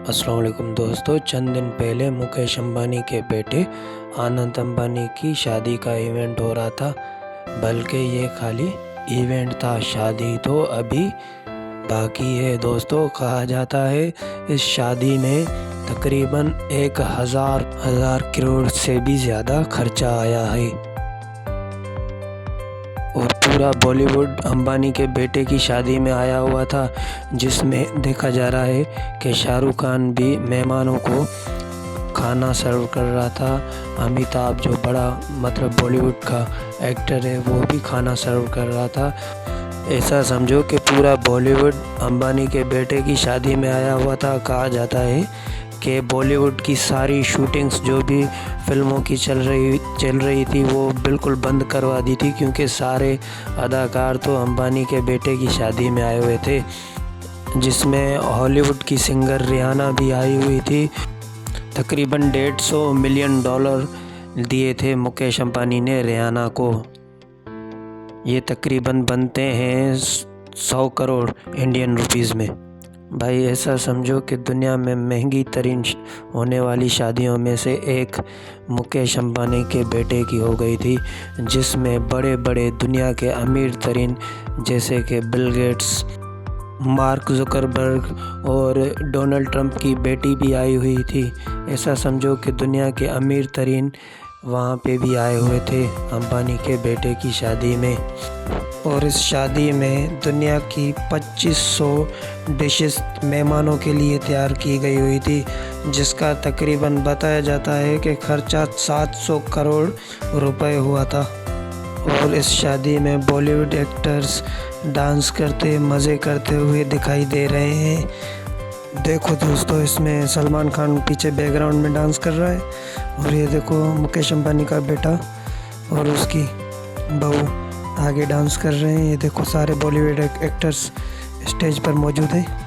अस्सलाम वालेकुम दोस्तों, चंद दिन पहले मुकेश अंबानी के बेटे आनंद अंबानी की शादी का इवेंट हो रहा था। बल्कि ये खाली इवेंट था, शादी तो अभी बाकी है दोस्तों। कहा जाता है इस शादी में तकरीबन 1000 करोड़ से भी ज़्यादा खर्चा आया है और पूरा बॉलीवुड अंबानी के बेटे की शादी में आया हुआ था, जिसमें देखा जा रहा है कि शाहरुख खान भी मेहमानों को खाना सर्व कर रहा था। अमिताभ जो बड़ा बॉलीवुड का एक्टर है वो भी खाना सर्व कर रहा था। ऐसा समझो कि पूरा बॉलीवुड अंबानी के बेटे की शादी में आया हुआ था। कहा जाता है कि बॉलीवुड की सारी शूटिंग्स जो भी फिल्मों की चल रही थी वो बिल्कुल बंद करवा दी थी, क्योंकि सारे अदाकार तो अंबानी के बेटे की शादी में आए हुए थे, जिसमें हॉलीवुड की सिंगर रिहाना भी आई हुई थी। तकरीबन $150 मिलियन दिए थे मुकेश अंबानी ने रिहाना को। ये तकरीबन बनते हैं 100 करोड़ इंडियन रुपीज़ में। भाई ऐसा समझो कि दुनिया में महंगी तरीन होने वाली शादियों में से एक मुकेश अंबानी के बेटे की हो गई थी, जिसमें बड़े बड़े दुनिया के अमीर तरीन जैसे कि बिल गेट्स, मार्क जुकरबर्ग और डोनाल्ड ट्रंप की बेटी भी आई हुई थी। ऐसा समझो कि दुनिया के अमीर तरीन वहाँ पे भी आए हुए थे अंबानी के बेटे की शादी में। और इस शादी में दुनिया की 2500 डिशेस मेहमानों के लिए तैयार की गई हुई थी, जिसका तकरीबन बताया जाता है कि खर्चा 700 करोड़ रुपए हुआ था। और इस शादी में बॉलीवुड एक्टर्स डांस करते मज़े करते हुए दिखाई दे रहे हैं। देखो दोस्तों, इसमें सलमान खान पीछे बैकग्राउंड में डांस कर रहा है, और ये देखो मुकेश अंबानी का बेटा और उसकी बहू आगे डांस कर रहे हैं। ये देखो सारे बॉलीवुड एक्टर्स स्टेज पर मौजूद हैं।